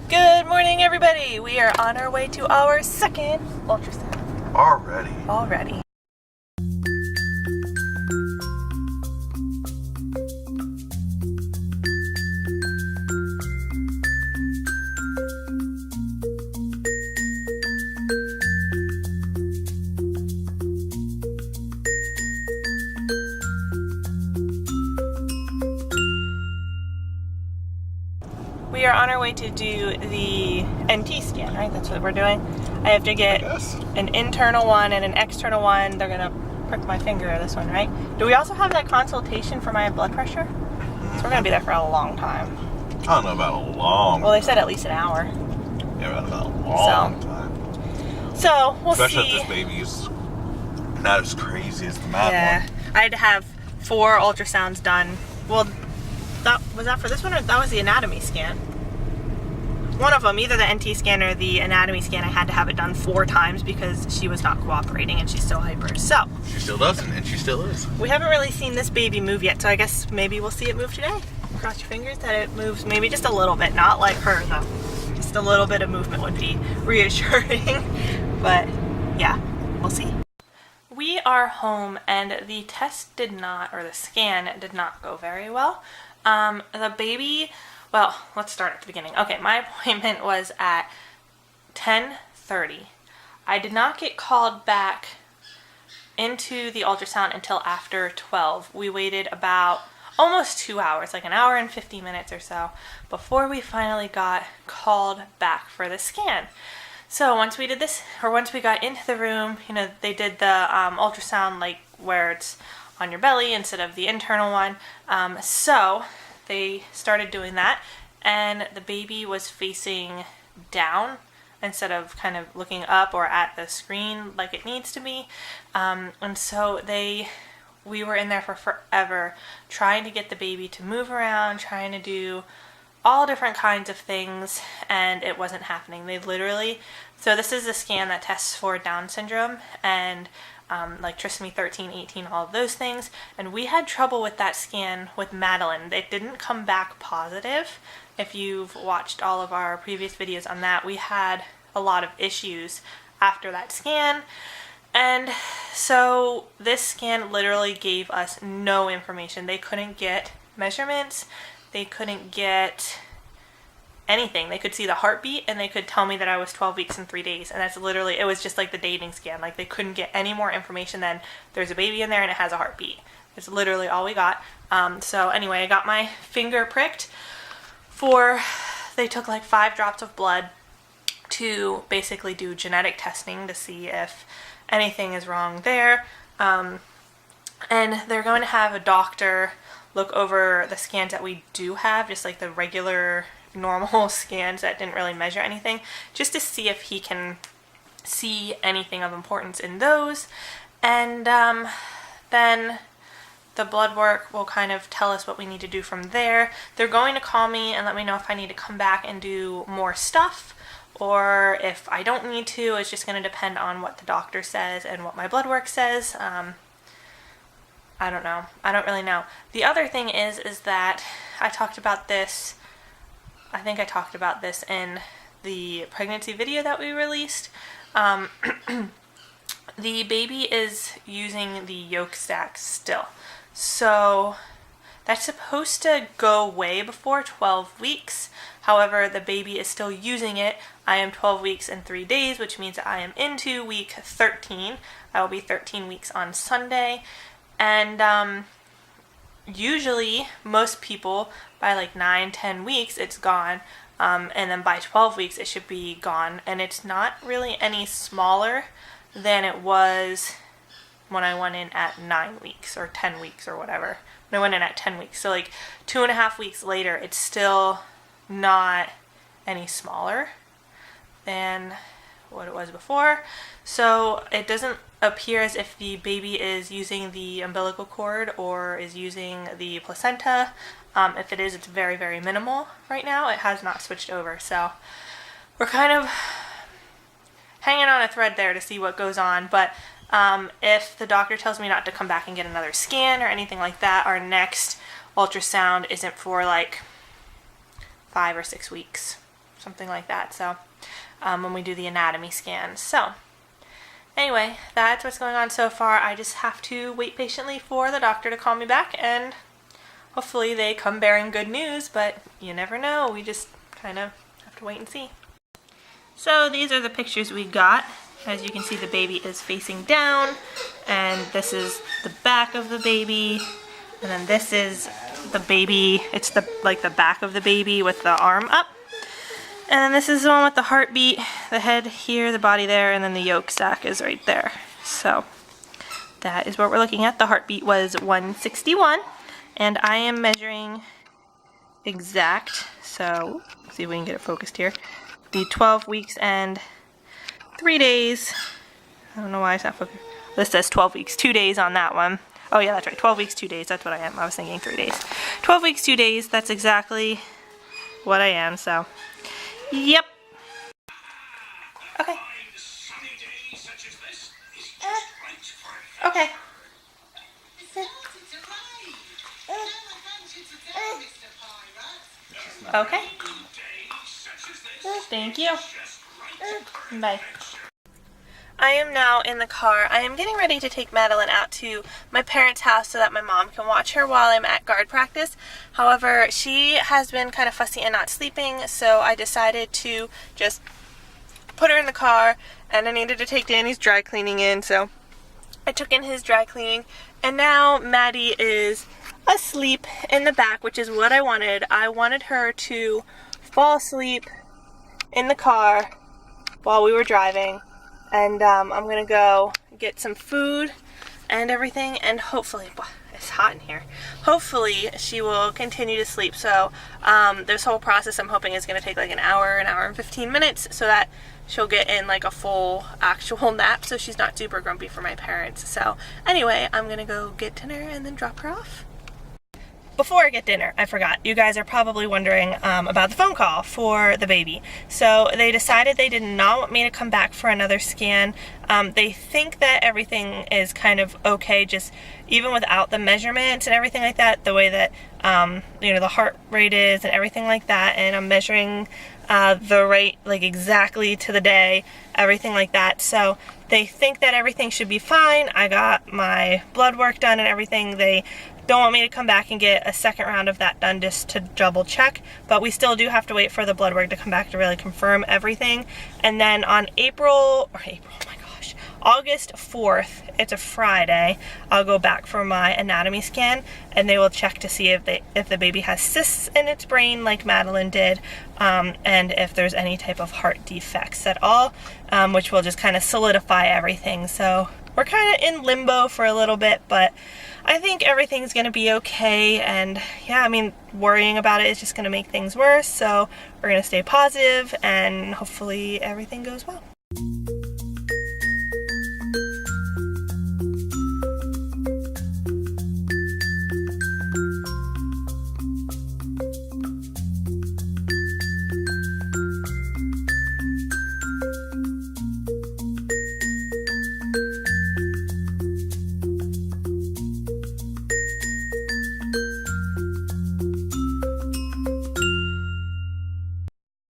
Good morning, everybody. We are on our way to our second ultrasound. Already. We are on our way to do the NT scan, right? That's what we're doing. I have to get an internal one and an external one. They're gonna prick my finger, this one, right? Do we also have that consultation for my blood pressure? So we're gonna be there for a long time. I don't know about a long Well, they said at least an hour. Yeah, about a long time. So, we'll Especially see. if this baby's not as crazy as the mad one. I had to have 4 ultrasounds done. Well, was that for this one, or that was the anatomy scan? One of them, either the NT scan or the anatomy scan, I had to have it done 4 times because she was not cooperating and she's still hyper. So She still doesn't, and she still is. we haven't really seen this baby move yet, so I guess maybe we'll see it move today. Cross your fingers that it moves maybe just a little bit, not like her though. Just a little bit of movement would be reassuring. But yeah, we'll see. We are home and the test did not, or the scan did not go very well. The baby, well, let's start at the beginning. Okay, my appointment was at 10:30. I did not get called back into the ultrasound until after 12. We waited about almost 2 hours, like an hour and 50 minutes or so, before we finally got called back for the scan. So once we did this, or once we got into the room, you know, they did the ultrasound like where it's on your belly instead of the internal one. So they started doing that, and the baby was facing down instead of kind of looking up or at the screen like it needs to be. And so we were in there for forever trying to get the baby to move around, trying to do all different kinds of things, and it wasn't happening. They literally, so this is a scan that tests for Down syndrome and like trisomy 13, 18, all of those things, and we had trouble with that scan with Madeline. It didn't come back positive. If you've watched all of our previous videos on that, we had a lot of issues after that scan, and so this scan literally gave us no information. They couldn't get measurements, they couldn't get anything. They could see the heartbeat and they could tell me that I was 12 weeks and 3 days, and that's literally, it was just like the dating scan. Like, they couldn't get any more information than there's a baby in there and it has a heartbeat. It's literally all we got. So anyway, I got my finger pricked they took like 5 drops of blood to basically do genetic testing to see if anything is wrong there. And they're going to have a doctor look over the scans that we do have, just like the regular normal scans that didn't really measure anything, just to see if he can see anything of importance in those. And then the blood work will kind of tell us what we need to do from there. They're going to call me and let me know if I need to come back and do more stuff, or if I don't need to. It's just going to depend on what the doctor says and what my blood work says. I don't know. I don't really know. The other thing is that I talked about this, I think I talked about this in the pregnancy video that we released. The baby is using the yolk sac still. So that's supposed to go way before 12 weeks. However, the baby is still using it. I am 12 weeks and 3 days, which means that I am into week 13. I will be 13 weeks on Sunday. And usually most people by like 9-10 weeks it's gone, and then by 12 weeks it should be gone, and it's not really any smaller than it was when I went in at 9 weeks or 10 weeks or whatever. When I went in at 10 weeks, so like 2.5 weeks later, it's still not any smaller than what it was before. So it doesn't appear as if the baby is using the umbilical cord or is using the placenta. If it is, it's very, very minimal right now. It has not switched over. So we're kind of hanging on a thread there to see what goes on. But if the doctor tells me not to come back and get another scan or anything like that, our next ultrasound isn't for like 5 or 6 weeks. something like that. So when we do the anatomy scan. So anyway, that's what's going on so far. I just have to wait patiently for the doctor to call me back, and hopefully they come bearing good news, but you never know. We just kind of have to wait and see. So these are the pictures we got. As you can see, the baby is facing down, and this is the back of the baby, and then this is the baby. It's the back of the baby with the arm up. And then this is the one with the heartbeat, the head here, the body there, and then the yolk sac is right there. So that is what we're looking at. The heartbeat was 161, and I am measuring exact, so let's see if we can get it focused here, the 12 weeks and 3 days. I don't know why it's not focused. This says 12 weeks, 2 days on that one. Oh yeah, that's right, 12 weeks, 2 days, that's what I am. I was thinking 3 days. 12 weeks, 2 days, that's exactly what I am, so yep. Okay. Okay. Okay. Thank you. Bye. I am now in the car. I am getting ready to take Madeline out to my parents' house so that my mom can watch her while I'm at guard practice. However, she has been kind of fussy and not sleeping, so I decided to just put her in the car, and I needed to take Danny's dry cleaning in, so I took in his dry cleaning, and now Maddie is asleep in the back, which is what I wanted. I wanted her to fall asleep in the car while we were driving. And I'm gonna go get some food and everything, and hopefully, it's hot in here, hopefully she will continue to sleep. So this whole process I'm hoping is gonna take like an hour and 15 minutes, so that she'll get in like a full actual nap, so she's not super grumpy for my parents. So anyway, I'm gonna go get dinner and then drop her off. Before I get dinner, I forgot. You guys are probably wondering about the phone call for the baby. So they decided they did not want me to come back for another scan. They think that everything is kind of okay, just even without the measurements and everything like that, the way that you know, the heart rate is and everything like that, and I'm measuring the rate like exactly to the day, everything like that. So they think that everything should be fine. I got my blood work done and everything. They don't want me to come back and get a second round of that done just to double check, but we still do have to wait for the blood work to come back to really confirm everything. And then on August 4th, it's a Friday, I'll go back for my anatomy scan, and they will check to see if the baby has cysts in its brain like Madeline did, and if there's any type of heart defects at all, which will just kind of solidify everything. So we're kind of in limbo for a little bit, but I think everything's going to be okay, and yeah, I mean, worrying about it is just going to make things worse, so we're going to stay positive, and hopefully everything goes well.